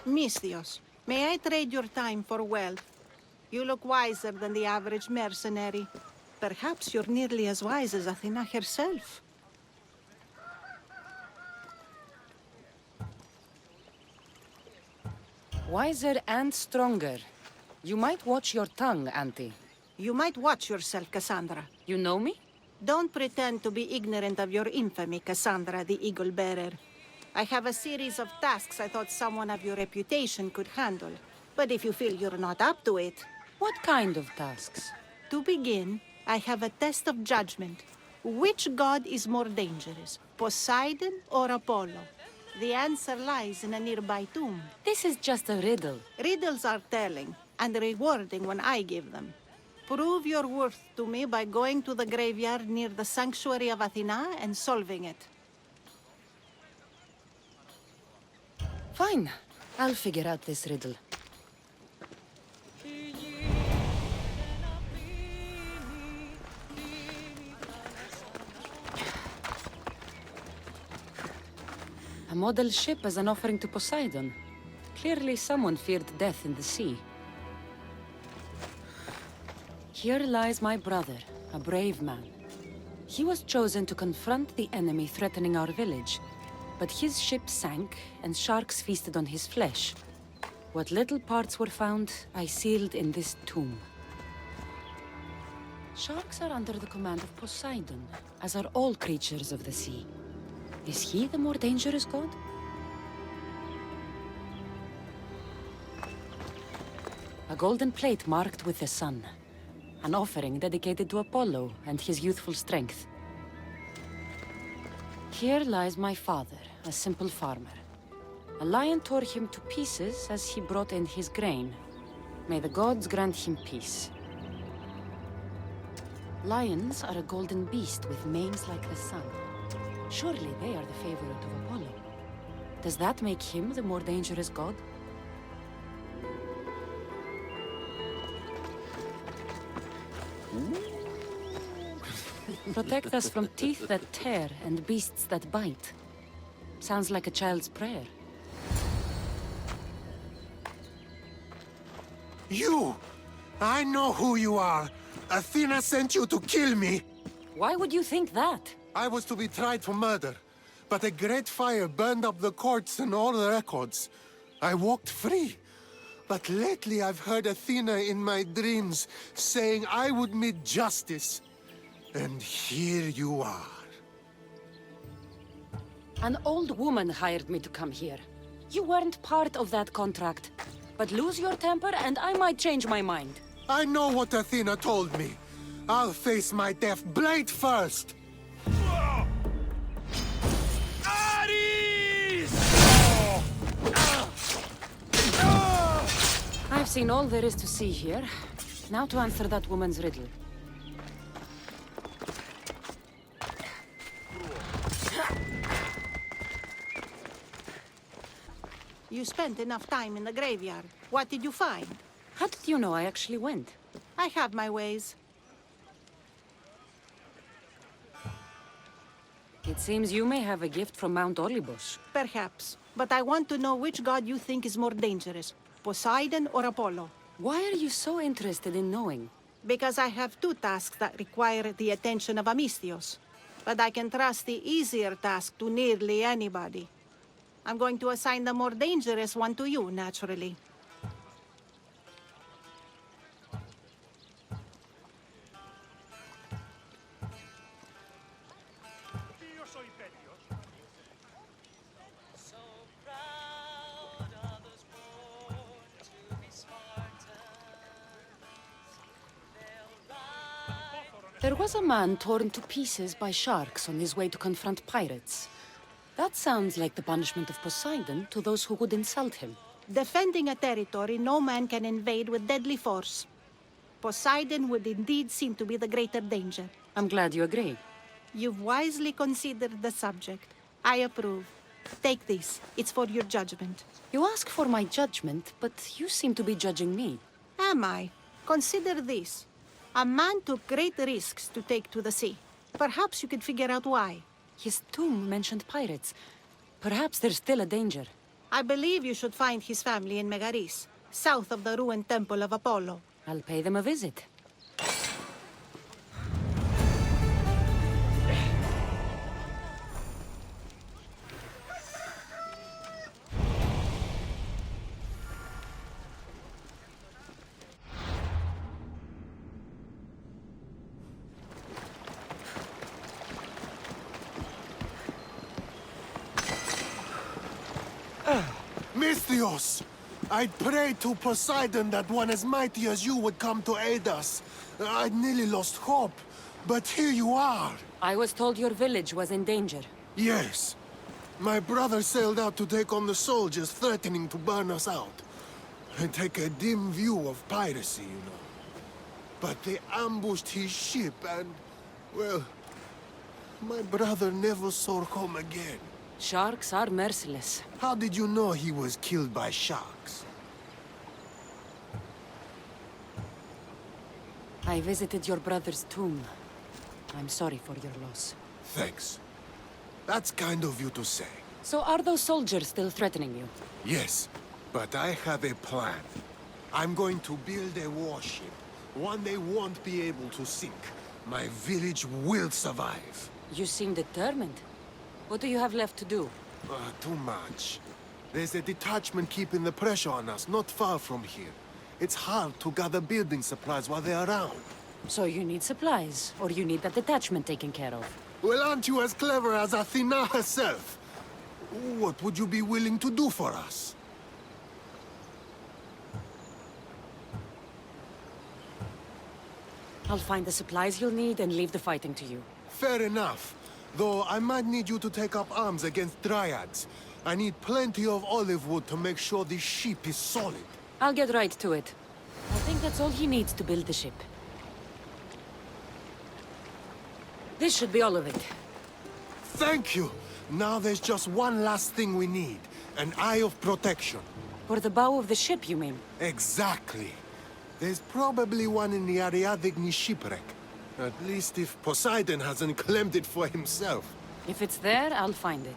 Misthios, may I trade your time for wealth? You look wiser than the average mercenary. Perhaps you're nearly as wise as Athena herself. Wiser and stronger. You might watch your tongue, Auntie. You might watch yourself, Cassandra. You know me? Don't pretend to be ignorant of your infamy, Cassandra the Eagle Bearer. I have a series of tasks I thought someone of your reputation could handle. But if you feel you're not up to it... What kind of tasks? To begin, I have a test of judgment. Which god is more dangerous, Poseidon or Apollo? The answer lies in a nearby tomb. This is just a riddle. Riddles are telling, and rewarding when I give them. Prove your worth to me by going to the graveyard near the sanctuary of Athena and solving it. Fine. I'll figure out this riddle. A model ship as an offering to Poseidon. Clearly someone feared death in the sea. Here lies my brother, a brave man. He was chosen to confront the enemy threatening our village, but his ship sank and sharks feasted on his flesh. What little parts were found, I sealed in this tomb. Sharks are under the command of Poseidon, as are all creatures of the sea. Is he the more dangerous god? A golden plate marked with the sun. An offering dedicated to Apollo and his youthful strength. Here lies my father, a simple farmer. A lion tore him to pieces as he brought in his grain. May the gods grant him peace. Lions are a golden beast with manes like the sun. Surely they are the favorite of Apollo. Does that make him the more dangerous god? Protect us from teeth that tear and beasts that bite. Sounds like a child's prayer. You! I know who you are! Athena sent you to kill me! Why would you think that? I was to be tried for murder, but a great fire burned up the courts and all the records. I walked free. But lately I've heard Athena in my dreams saying I would meet justice. And here you are. An old woman hired me to come here. You weren't part of that contract. But lose your temper and I might change my mind. I know what Athena told me. I'll face my death blade first! I've seen all there is to see here. Now to answer that woman's riddle. You spent enough time in the graveyard. What did you find? How did you know I actually went? I have my ways. It seems you may have a gift from Mount Olympus. Perhaps. But I want to know which god you think is more dangerous, Poseidon or Apollo. Why are you so interested in knowing? Because I have two tasks that require the attention of a Misthios. But I can trust the easier task to nearly anybody. I'm going to assign the more dangerous one to you, naturally. There was a man torn to pieces by sharks on his way to confront pirates. That sounds like the punishment of Poseidon to those who would insult him. Defending a territory no man can invade with deadly force. Poseidon would indeed seem to be the greater danger. I'm glad you agree. You've wisely considered the subject. I approve. Take this. It's for your judgment. You ask for my judgment, but you seem to be judging me. Am I? Consider this. A man took great risks to take to the sea. Perhaps you could figure out why. His tomb mentioned pirates. Perhaps there's still a danger. I believe you should find his family in Megaris, south of the ruined temple of Apollo. I'll pay them a visit. Methos! I prayed to Poseidon that one as mighty as you would come to aid us. I'd nearly lost hope, but here you are. I was told your village was in danger. Yes. My brother sailed out to take on the soldiers threatening to burn us out. I take a dim view of piracy, you know. But they ambushed his ship and, well, my brother never saw home again. Sharks are merciless. How did you know he was killed by sharks? I visited your brother's tomb. I'm sorry for your loss. Thanks. That's kind of you to say. So are those soldiers still threatening you? Yes, but I have a plan. I'm going to build a warship. One they won't be able to sink. My village will survive. You seem determined. What do you have left to do? Too much. There's a detachment keeping the pressure on us, not far from here. It's hard to gather building supplies while they're around. So you need supplies, or you need that detachment taken care of. Well, aren't you as clever as Athena herself? What would you be willing to do for us? I'll find the supplies you'll need and leave the fighting to you. Fair enough. Though I might need you to take up arms against Dryads. I need plenty of olive wood to make sure this ship is solid. I'll get right to it. I think that's all he needs to build the ship. This should be all of it. Thank you! Now there's just one last thing we need. An eye of protection. For the bow of the ship, you mean? Exactly. There's probably one in the Ariadne shipwreck. At least if Poseidon hasn't claimed it for himself. If it's there, I'll find it.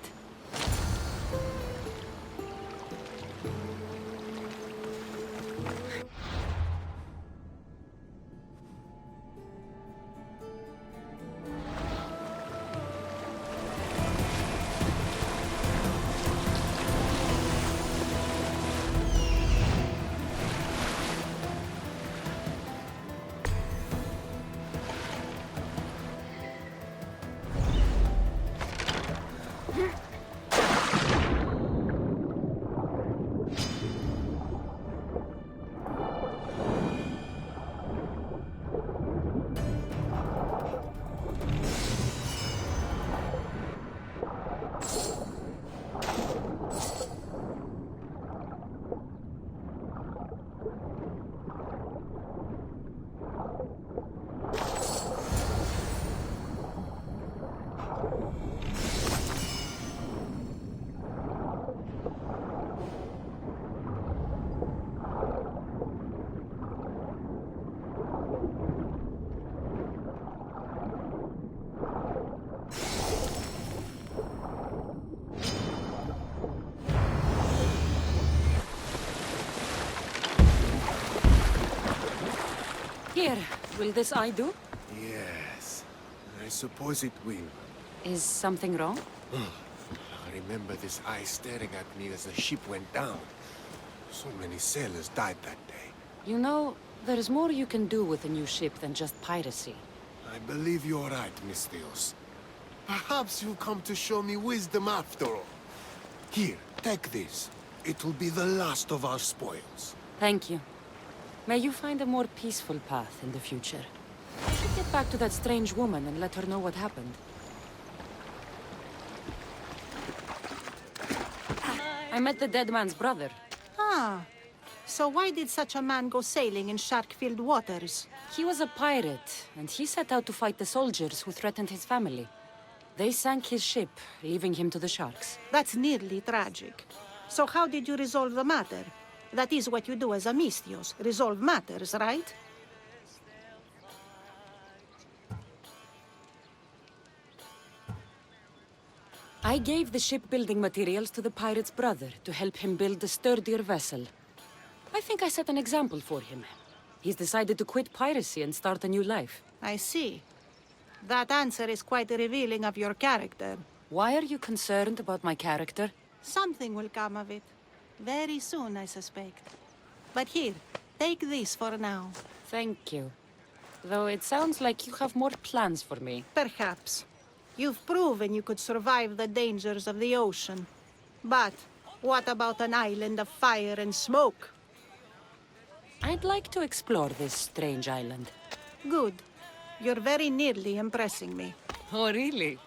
Here, will this eye do? Yes, I suppose it will. Is something wrong? I remember this eye staring at me as the ship went down. So many sailors died that day. You know, there's more you can do with a new ship than just piracy. I believe you're right, Methos. Perhaps you've come to show me wisdom after all. Here, take this. It will be the last of our spoils. Thank you. May you find a more peaceful path in the future. I should get back to that strange woman and let her know what happened. I met the dead man's brother. Ah, so why did such a man go sailing in shark-filled waters? He was a pirate, and he set out to fight the soldiers who threatened his family. They sank his ship, leaving him to the sharks. That's nearly tragic. So how did you resolve the matter? That is what you do as a Misthios, resolve matters, right? I gave the shipbuilding materials to the pirate's brother to help him build a sturdier vessel. I think I set an example for him. He's decided to quit piracy and start a new life. I see. That answer is quite revealing of your character. Why are you concerned about my character? Something will come of it. Very soon, I suspect. But here, take this for now. Thank you. Though it sounds like you have more plans for me. Perhaps. You've proven you could survive the dangers of the ocean. But what about an island of fire and smoke? I'd like to explore this strange island. Good. You're very nearly impressing me. Oh, really?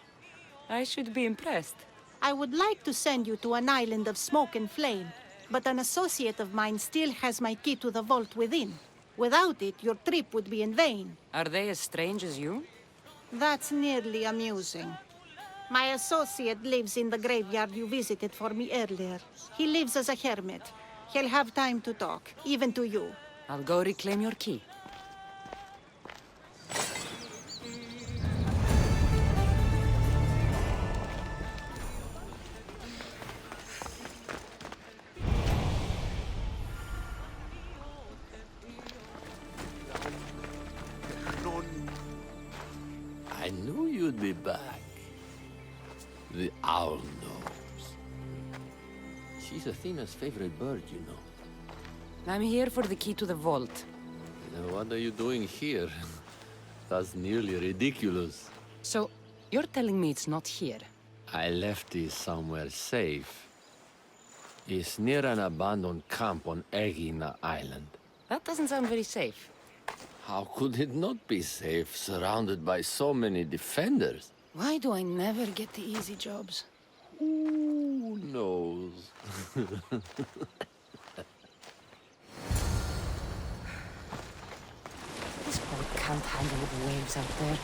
I should be impressed. I would like to send you to an island of smoke and flame, but an associate of mine still has my key to the vault within. Without it, your trip would be in vain. Are they as strange as you? That's nearly amusing. My associate lives in the graveyard you visited for me earlier. He lives as a hermit. He'll have time to talk, even to you. I'll go reclaim your key. I knew you'd be back. The owl knows. She's Athena's favorite bird, you know. I'm here for the key to the vault. Now, what are you doing here? That's nearly ridiculous. So, you're telling me it's not here? I left it somewhere safe. It's near an abandoned camp on Egina Island. That doesn't sound very safe. How could it not be safe, surrounded by so many defenders? Why do I never get the easy jobs? Who knows? This boat can't handle the waves out there.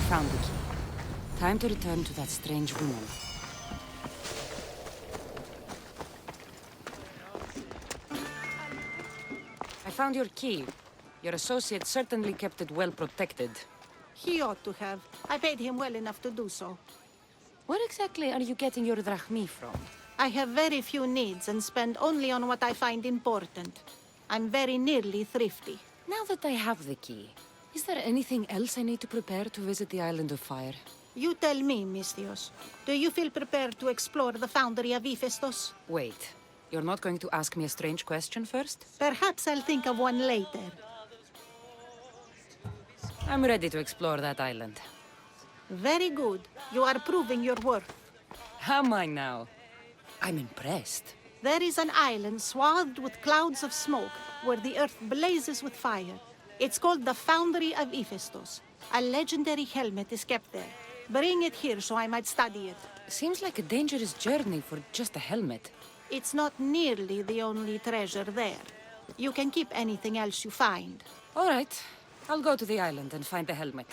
Found the key. Time to return to that strange woman. I found your key. Your associate certainly kept it well protected. He ought to have. I paid him well enough to do so. Where exactly are you getting your drachmi from? I have very few needs and spend only on what I find important. I'm very nearly thrifty. Now that I have the key, is there anything else I need to prepare to visit the Island of Fire? You tell me, Misthios. Do you feel prepared to explore the foundry of Hephaestus? Wait, you're not going to ask me a strange question first? Perhaps I'll think of one later. I'm ready to explore that island. Very good. You are proving your worth. Am I now? I'm impressed. There is an island swathed with clouds of smoke where the earth blazes with fire. It's called the Foundry of Hephaestus. A legendary helmet is kept there. Bring it here so I might study it. Seems like a dangerous journey for just a helmet. It's not nearly the only treasure there. You can keep anything else you find. All right. I'll go to the island and find the helmet.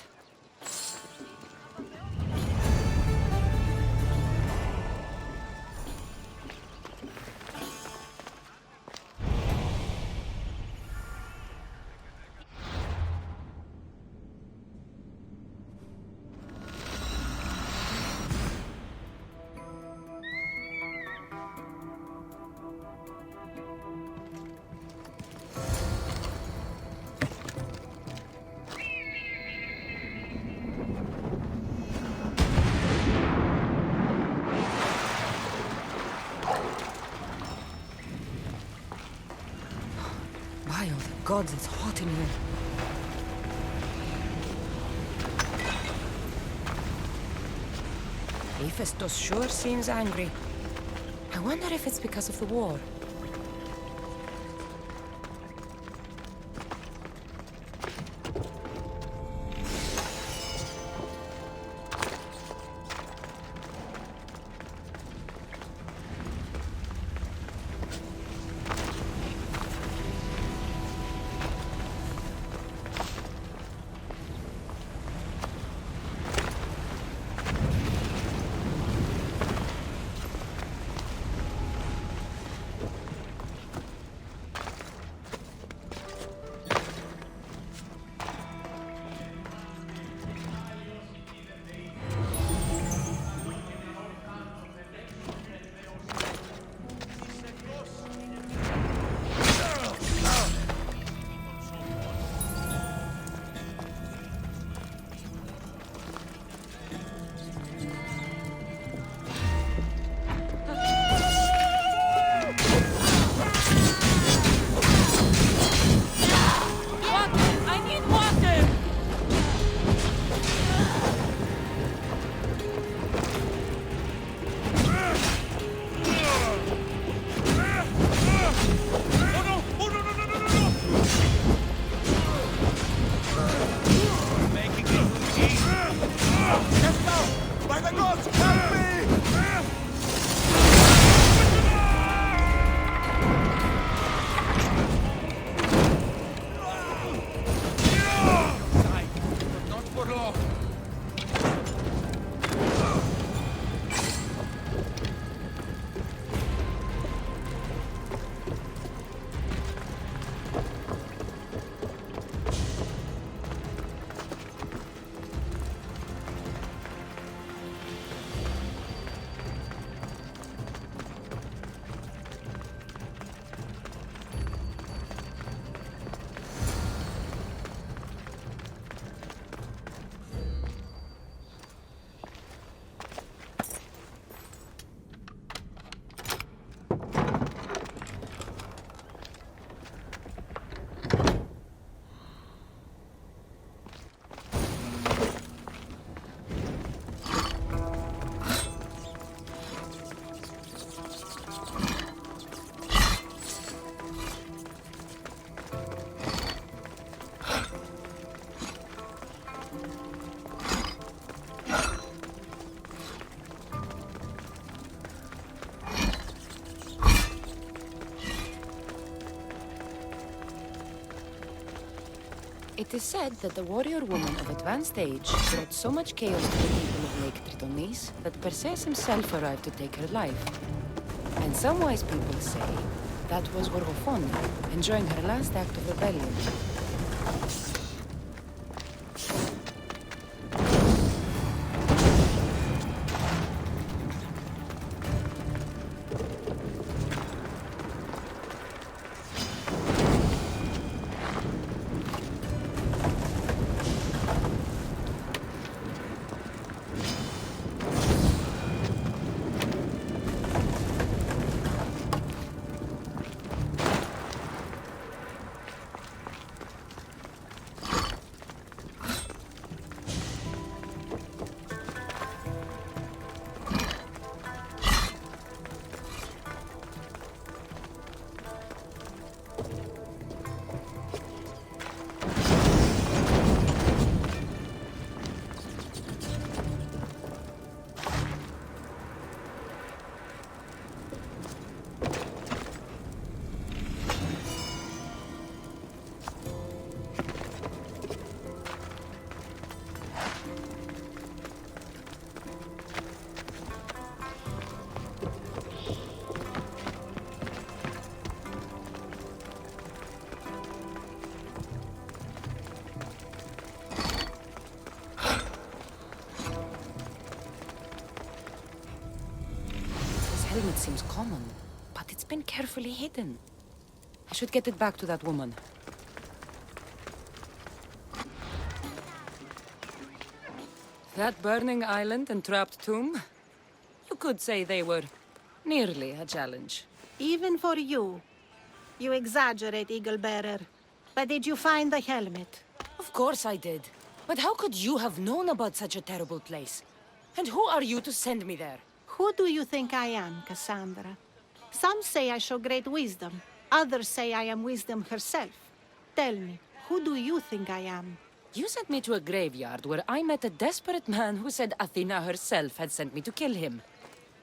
gods, it's hot in here. Methos sure seems angry. I wonder if it's because of the war. It is said that the warrior woman of advanced age brought so much chaos to the people of Lake Tritonis that Perseus himself arrived to take her life. And some wise people say that was Gorgophone, enjoying her last act of rebellion. Helmet seems common, but it's been carefully hidden. I should get it back to that woman. That burning island and trapped tomb? You could say they were nearly a challenge. Even for you. You exaggerate, Eagle Bearer. But did you find the helmet? Of course I did. But how could you have known about such a terrible place? And who are you to send me there? Who do you think I am, Cassandra? Some say I show great wisdom. Others say I am wisdom herself. Tell me, who do you think I am? You sent me to a graveyard where I met a desperate man who said Athena herself had sent me to kill him.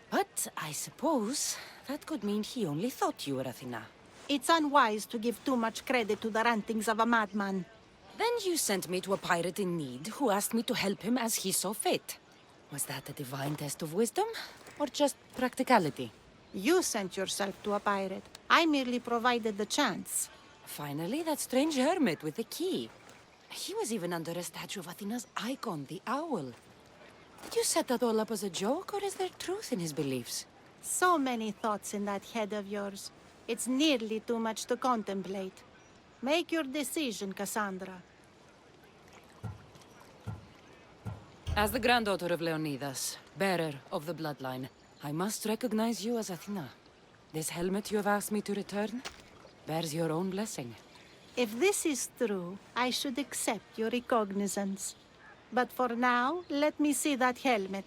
But I suppose that could mean he only thought you were Athena. It's unwise to give too much credit to the rantings of a madman. Then you sent me to a pirate in need who asked me to help him as he saw fit. Was that a divine test of wisdom, or just practicality? You sent yourself to a pirate. I merely provided the chance. Finally, that strange hermit with the key. He was even under a statue of Athena's icon, the owl. Did you set that all up as a joke, or is there truth in his beliefs? So many thoughts in that head of yours. It's nearly too much to contemplate. Make your decision, Cassandra. As the granddaughter of Leonidas, bearer of the bloodline, I must recognize you as Athena. This helmet you have asked me to return bears your own blessing. If this is true, I should accept your recognizance. But for now, let me see that helmet.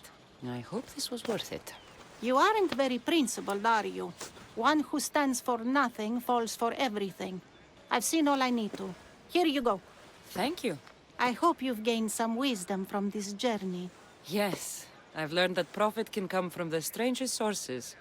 I hope this was worth it. You aren't very principled, are you? One who stands for nothing falls for everything. I've seen all I need to. Here you go. Thank you. I hope you've gained some wisdom from this journey. Yes, I've learned that profit can come from the strangest sources.